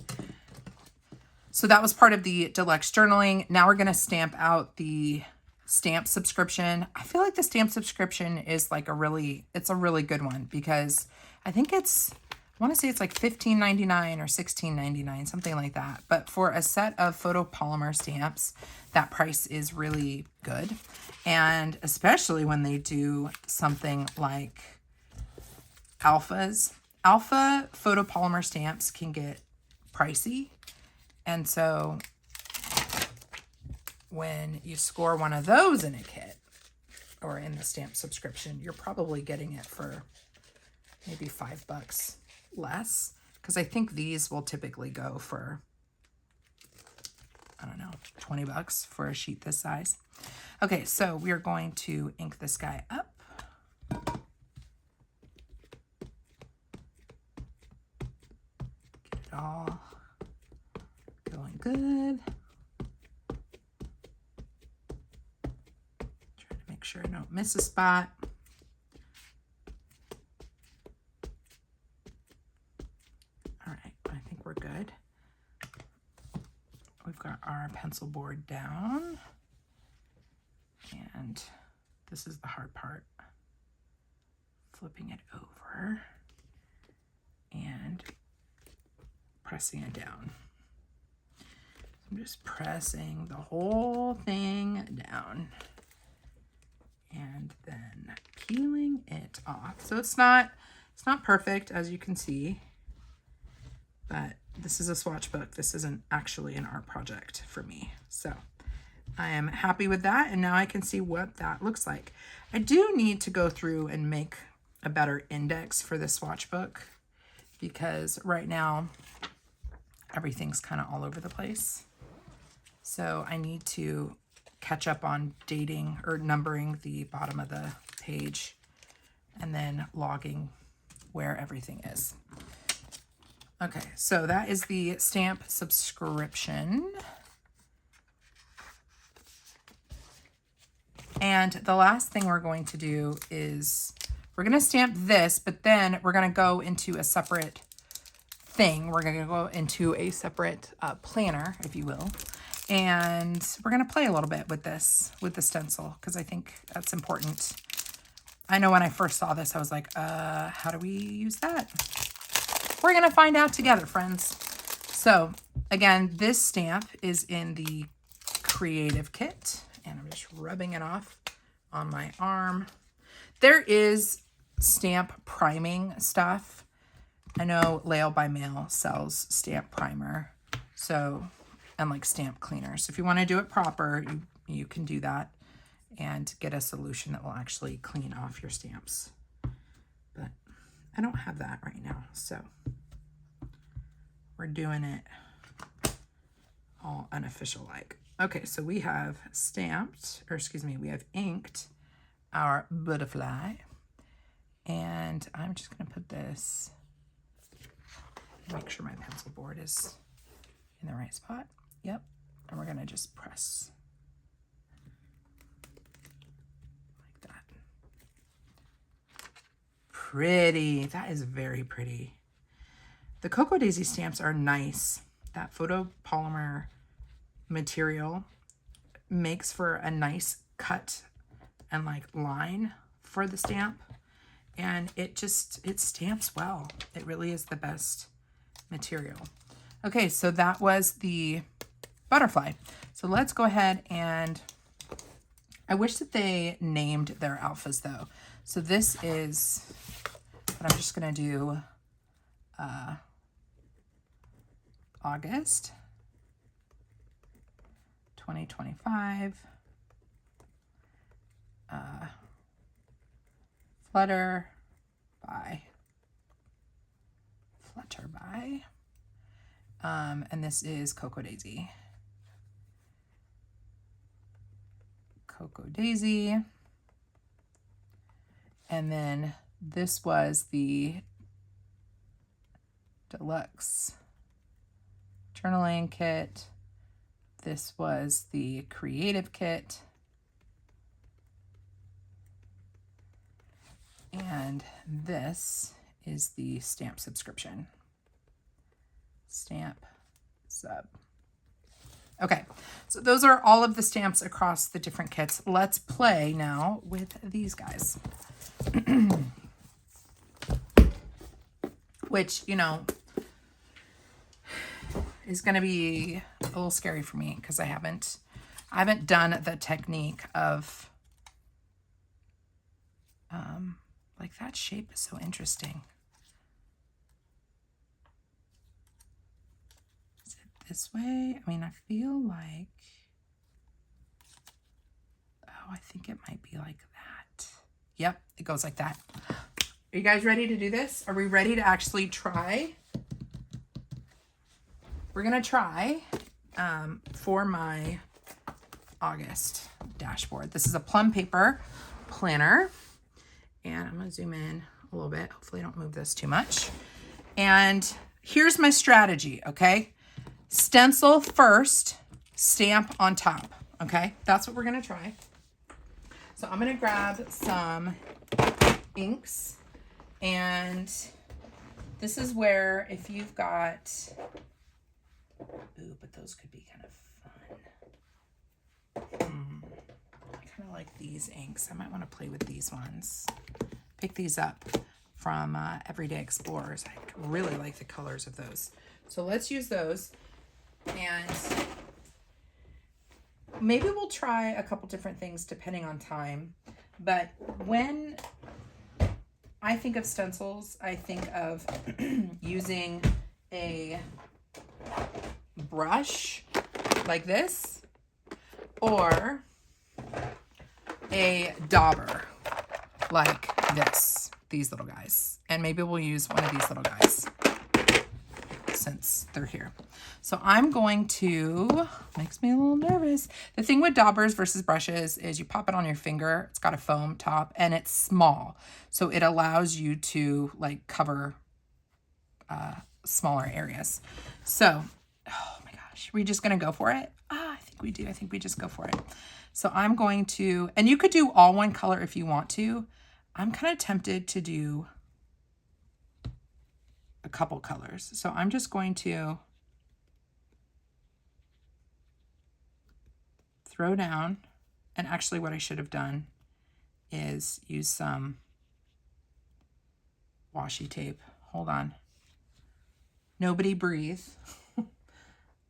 So that was part of the Deluxe Journaling. Now we're gonna stamp out the stamp subscription. I feel like the stamp subscription is like it's a really good one, because I think it's, I want to say it's like $15.99 or $16.99, something like that. But for a set of photopolymer stamps, that price is really good. And especially when they do something like alphas. Alpha photopolymer stamps can get pricey. And so when you score one of those in a kit or in the stamp subscription, you're probably getting it for maybe $5 less, because I think these will typically go for, I don't know, $20 for a sheet this size. Okay, so we are going to ink this guy up. Get it all going good. Try to make sure I don't miss a spot. We're good. We've got our pencil board down, and this is the hard part, flipping it over and pressing it down. I'm just pressing the whole thing down and then peeling it off. So it's not perfect, as you can see, but this is a swatch book. This isn't actually an art project for me. So I am happy with that. And now I can see what that looks like. I do need to go through and make a better index for this swatch book because right now everything's kind of all over the place. So I need to catch up on dating or numbering the bottom of the page and then logging where everything is. Okay, so that is the stamp subscription. And the last thing we're going to do is we're going to stamp this, but then we're going to go into a separate thing. We're going to go into a separate planner, if you will. And we're going to play a little bit with this, with the stencil, because I think that's important. I know when I first saw this, I was like, how do we use that? We're going to find out together, friends. So again, this stamp is in the Creative Kit, and I'm just rubbing it off on my arm. There is stamp priming stuff. I know Layle By Mail sells stamp primer, so, and like stamp cleaner. So if you want to do it proper, you can do that and get a solution that will actually clean off your stamps. But I don't have that right now, so we're doing it all unofficial like. Okay, so we have stamped, or excuse me, we have inked our butterfly. And I'm just going to put this, make sure my pencil board is in the right spot. Yep. And we're going to just press like that. Pretty. That is very pretty. The Cocoa Daisy stamps are nice. That photopolymer material makes for a nice cut and like line for the stamp. And it stamps well. It really is the best material. Okay, so that was the butterfly. So let's go ahead and, I wish that they named their alphas though. So this is, what I'm just gonna do August 2025. Flutterby. And this is Cocoa Daisy. Cocoa Daisy. And then this was the Deluxe Journaling Kit. This was the Creative Kit. And this is the stamp subscription. Stamp sub. Okay, so those are all of the stamps across the different kits. Let's play now with these guys. Which, you know, is going to be a little scary for me because I haven't done the technique of like that shape is so interesting. Is it this way? I mean, I feel like, oh, I think it might be like that. Yep, it goes like that. Are you guys ready to do this? Are we ready to actually try? We're going to try for my August dashboard. This is a Plum Paper planner. And I'm going to zoom in a little bit. Hopefully I don't move this too much. And here's my strategy, okay? Stencil first, stamp on top, okay? That's what we're going to try. So I'm going to grab some inks. And this is where if you've got... Ooh, but those could be kind of fun. I kind of like these inks. I might want to play with these ones. Pick these up from Everyday Explorers. I really like the colors of those. So let's use those. And maybe we'll try a couple different things depending on time. But when I think of stencils, I think of using a brush like this or a dauber like this, these little guys. And maybe we'll use one of these little guys since they're here. So I'm going to, makes me a little nervous. The thing with daubers versus brushes is you pop it on your finger. It's got a foam top and it's small. So it allows you to like cover smaller areas. So, oh my gosh, we're just going to go for it. I think we do. I think we just go for it. So I'm going to, and you could do all one color if you want to. I'm kind of tempted to do a couple colors. So I'm just going to throw down, and actually what I should have done is use some washi tape. Hold on. Nobody breathe.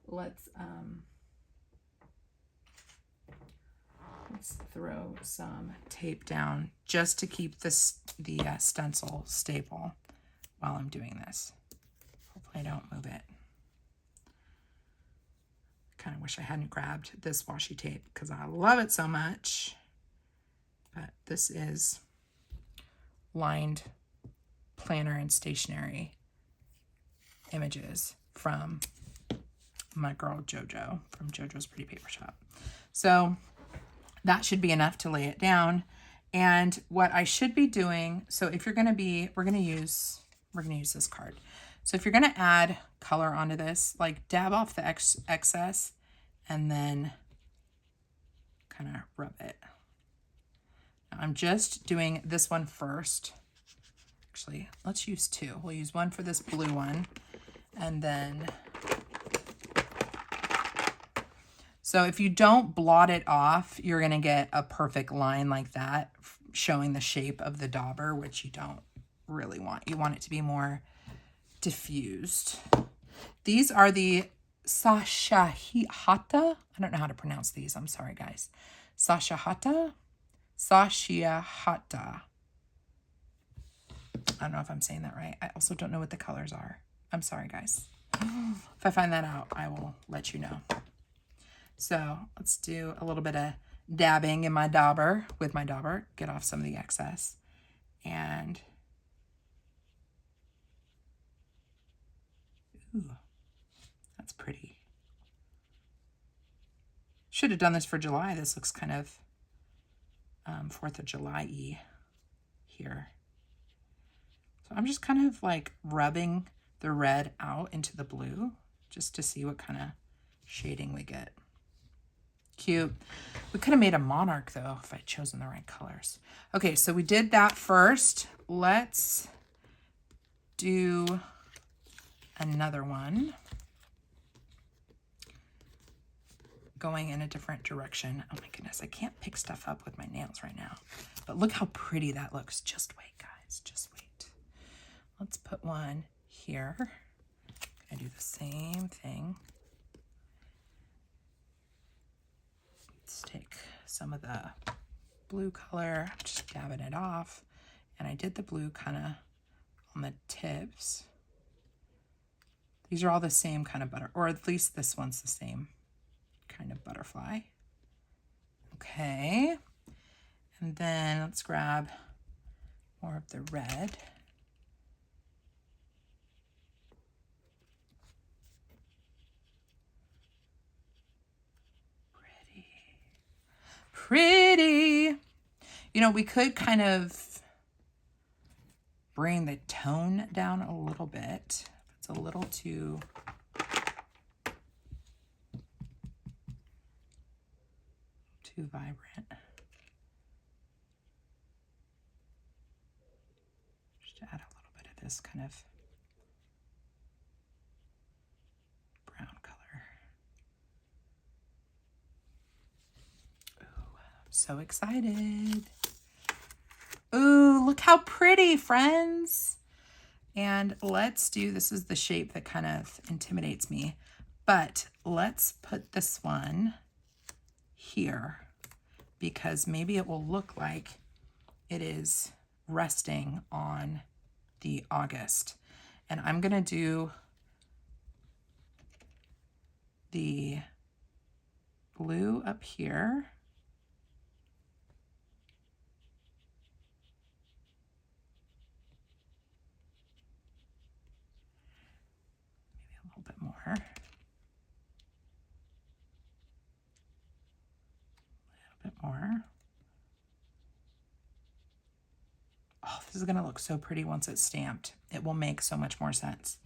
Let's throw some tape down just to keep this the stencil stable while I'm doing this. Hopefully I don't move it. Kind of wish I hadn't grabbed this washi tape because I love it so much. But this is lined planner and stationery images from my girl Jojo from Jojo's Pretty Paper Shop. So that should be enough to lay it down. And what I should be doing, so if you're going to be, we're going to use this card. So if you're going to add color onto this, like dab off the excess and then kind of rub it. Now I'm just doing this one first. Actually, let's use two. We'll use one for this blue one and then, so if you don't blot it off, you're going to get a perfect line like that showing the shape of the dauber, which you don't really want. You want it to be more diffused. These are the Sashahata. I don't know how to pronounce these. I'm sorry, guys. Sashahata. Sashiahata. I don't know if I'm saying that right. I also don't know what the colors are. I'm sorry, guys. If I find that out, I will let you know. So let's do a little bit of dabbing in my dauber with my dauber, get off some of the excess. And ooh, that's pretty. Should have done this for July. This looks kind of 4th of July-y here. So I'm just kind of like rubbing the red out into the blue just to see what kind of shading we get. Cute. We could have made a monarch though if I'd chosen the right colors. Okay, so we did that first. Let's do another one. Going in a different direction. Oh my goodness, I can't pick stuff up with my nails right now. But look how pretty that looks. Just wait, guys. Just wait. Let's put one here. I do the same thing. Let's take some of the blue color, just dabbing it off. And I did the blue kind of on the tips. These are all the same kind of butter, or at least this one's the same kind of butterfly. Okay. And then let's grab more of the red. Pretty. You know, we could kind of bring the tone down a little bit. It's a little too vibrant. Just add a little bit of this kind of brown color. Ooh, I'm so excited. Ooh, look how pretty, friends. And let's do, this is the shape that kind of intimidates me, but let's put this one here, because maybe it will look like it is resting on the August. And I'm going to do the blue up here. Maybe a little bit more. More. Oh, this is going to look so pretty once it's stamped. It will make so much more sense.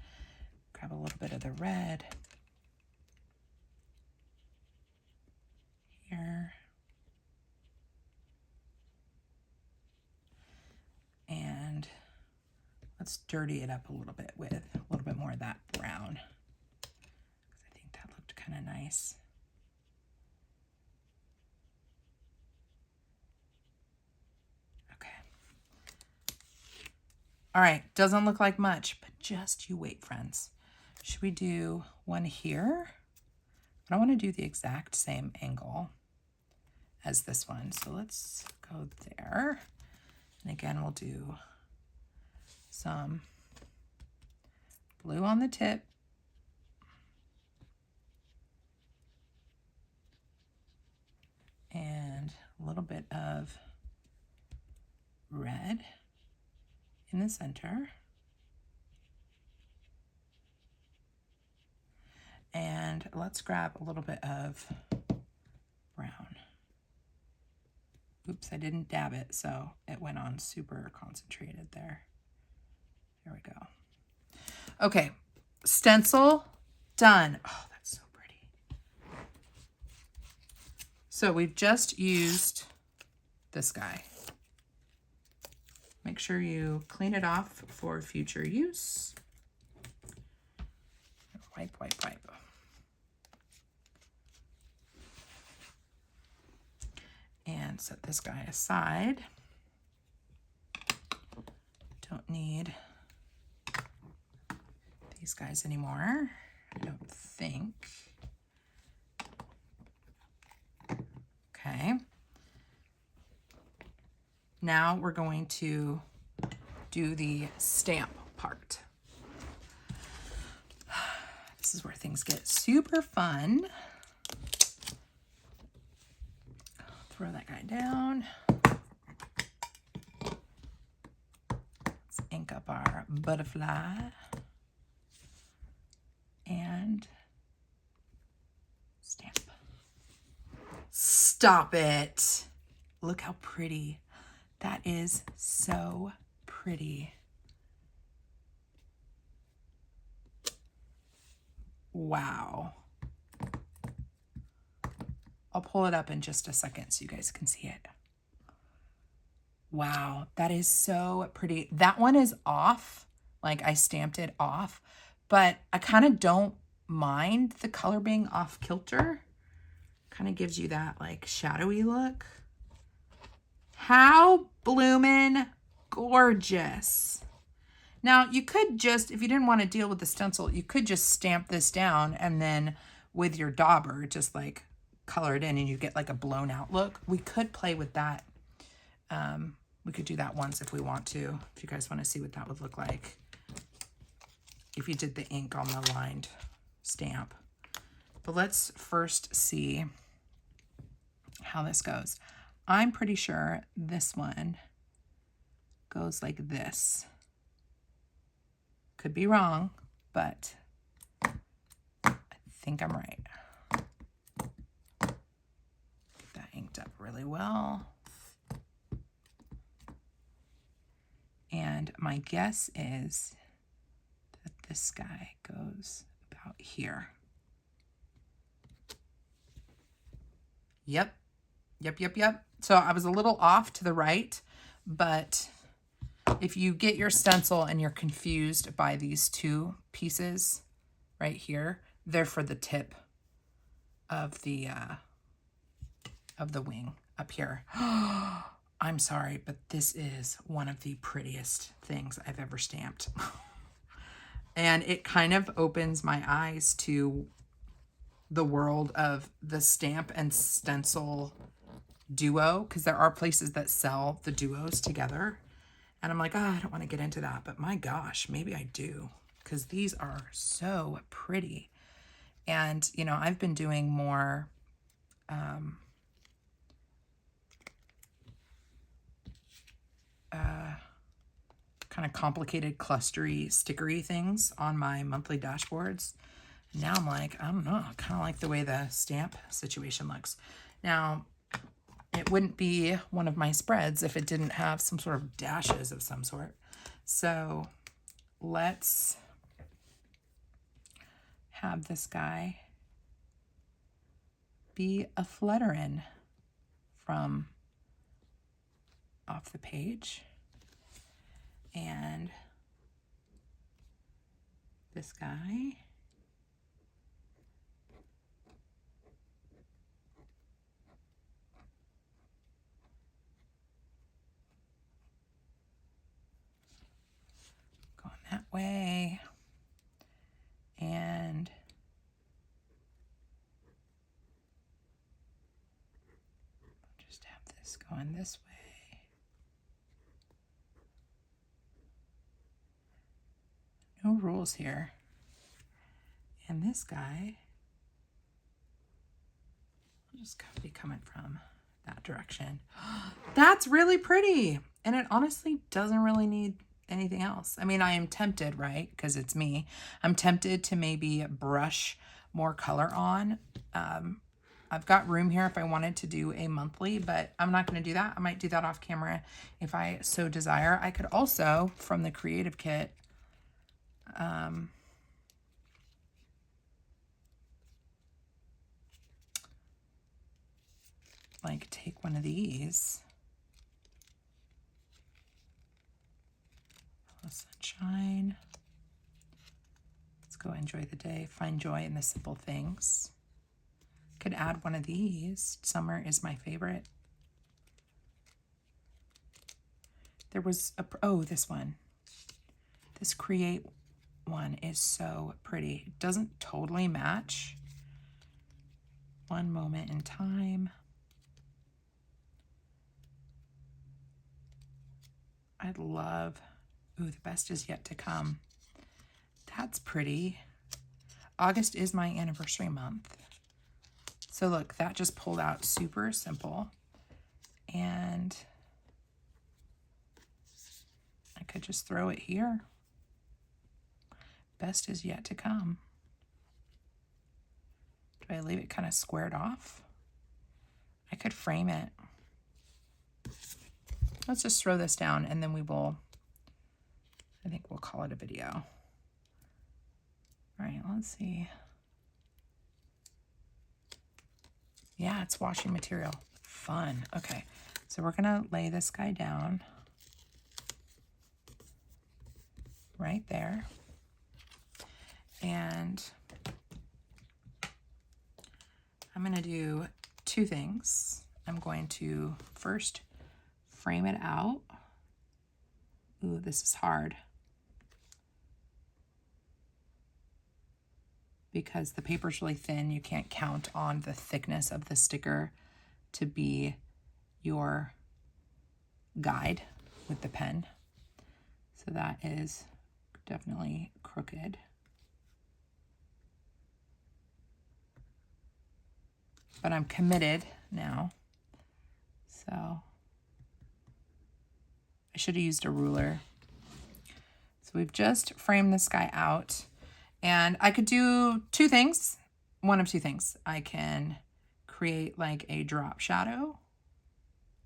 Grab a little bit of the red here. And let's dirty it up a little bit with a little bit more of that brown. I think that looked kind of nice. All right, doesn't look like much, but just you wait, friends. Should we do one here? I don't want to do the exact same angle as this one, so let's go there. And again, we'll do some blue on the tip. And a little bit of red in the center. And let's grab a little bit of brown. Oops, I didn't dab it, so it went on super concentrated there. There we go. Okay, stencil done. Oh, that's so pretty. So we've just used this guy. Make sure you clean it off for future use. Wipe, wipe, wipe. And set this guy aside. Don't need these guys anymore, I don't think. Okay. Now we're going to do the stamp part. This is where things get super fun. Throw that guy down. Let's ink up our butterfly. And stamp. Stop it. Look how pretty. That is so pretty. Wow. I'll pull it up in just a second so you guys can see it. Wow, that is so pretty. That one is off, like I stamped it off, but I kind of don't mind the color being off kilter. Kind of gives you that like shadowy look. How bloomin' gorgeous. Now you could just, if you didn't want to deal with the stencil, you could just stamp this down and then with your dauber, just like color it in and you get like a blown out look. We could play with that. We could do that once if we want to, if you guys want to see what that would look like. If you did the ink on the lined stamp. But let's first see how this goes. I'm pretty sure this one goes like this. Could be wrong, but I think I'm right. Get that inked up really well. And my guess is that this guy goes about here. Yep. So I was a little off to the right, but if you get your stencil and you're confused by these two pieces right here, they're for the tip of the wing up here. I'm sorry, but this is one of the prettiest things I've ever stamped. And it kind of opens my eyes to the world of the stamp and stencil duo, because there are places that sell the duos together. And I'm like, oh, I don't want to get into that. But my gosh, maybe I do, because these are so pretty. And, you know, I've been doing more kind of complicated, clustery, stickery things on my monthly dashboards. Now I'm like, I don't know, kind of like the way the stamp situation looks. Now, it wouldn't be one of my spreads if it didn't have some sort of dashes of some sort. So let's have this guy be a flutterin from off the page. And this guy, going that way, and just have this going this way. No rules here. And this guy will just be coming from that direction. That's really pretty. And it honestly doesn't really need anything else. I mean, I am tempted, right? Because it's me. I'm tempted to maybe brush more color on. I've got room here if I wanted to do a monthly, but I'm not going to do that. I might do that off camera if I so desire. I could also, from the Creative Kit, like take one of these. Sunshine. Let's go enjoy the day. Find joy in the simple things. Could add one of these. Summer is my favorite. There was a, oh, this one. This Create one is so pretty. It doesn't totally match. One moment in time. I love, ooh, the best is yet to come. That's pretty. August is my anniversary month. So look, that just pulled out super simple. And I could just throw it here. Best is yet to come. Do I leave it kind of squared off? I could frame it. Let's just throw this down and then we will, I think we'll call it a video. All right, let's see. Yeah, it's washing material. Fun. Okay, so we're gonna lay this guy down right there. And I'm gonna do two things. I'm going to first frame it out. Ooh, this is hard. Because the paper's really thin, you can't count on the thickness of the sticker to be your guide with the pen. So that is definitely crooked. But I'm committed now. So I should have used a ruler. So we've just framed this guy out. And I could do two things, one of two things. I can create like a drop shadow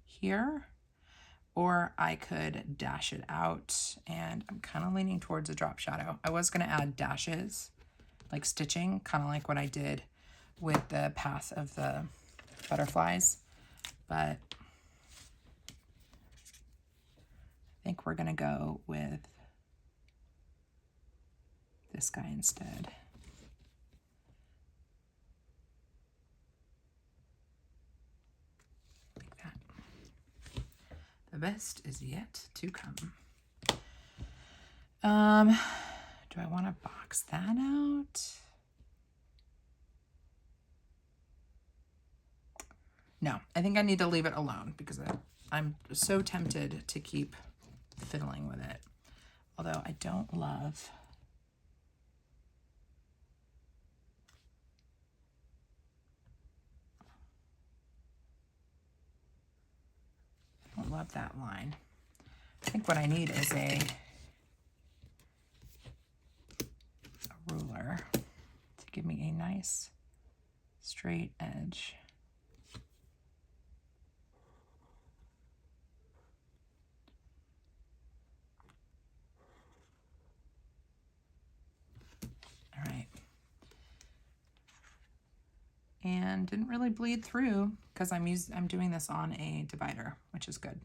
here, or I could dash it out, and I'm kind of leaning towards a drop shadow. I was going to add dashes, like stitching, kind of like what I did with the path of the butterflies, but I think we're going to go with this guy instead. Like that. The best is yet to come. Do I want to box that out? No, I think I need to leave it alone because I'm so tempted to keep fiddling with it. Although I don't love... I don't love that line. I think what I need is a ruler to give me a nice straight edge. All right. And didn't really bleed through because I'm doing this on a divider, which is good.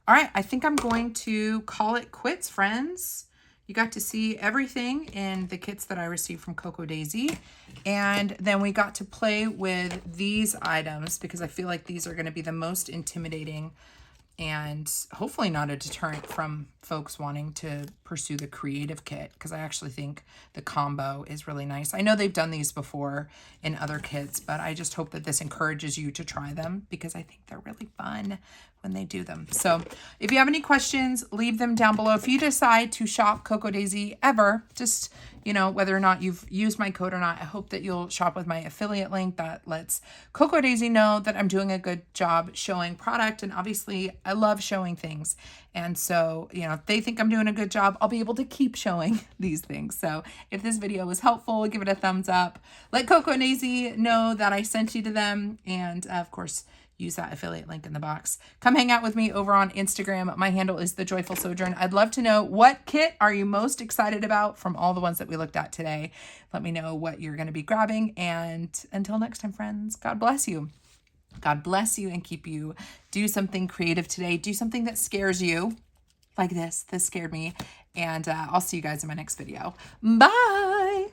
All right, I think I'm going to call it quits, friends. You got to see everything in the kits that I received from Coco Daisy. And then we got to play with these items because I feel like these are going to be the most intimidating and hopefully not a deterrent from folks wanting to pursue the creative kit, because I actually think the combo is really nice. I know they've done these before in other kits, but I just hope that this encourages you to try them because I think they're really fun when they do them. So if you have any questions, leave them down below. If you decide to shop Coco Daisy ever, just, you know, whether or not you've used my code or not, I hope that you'll shop with my affiliate link that lets Coco Daisy know that I'm doing a good job showing product. And obviously I love showing things. And so, you know, if they think I'm doing a good job, I'll be able to keep showing these things. So if this video was helpful, give it a thumbs up. Let Coco Daisy know that I sent you to them. And of course, use that affiliate link in the box. Come hang out with me over on Instagram. My handle is The Joyful Sojourn. I'd love to know, what kit are you most excited about from all the ones that we looked at today? Let me know what you're going to be grabbing. And until next time, friends, God bless you. God bless you and keep you. Do something creative today. Do something that scares you, like this. This scared me. And I'll see you guys in my next video. Bye.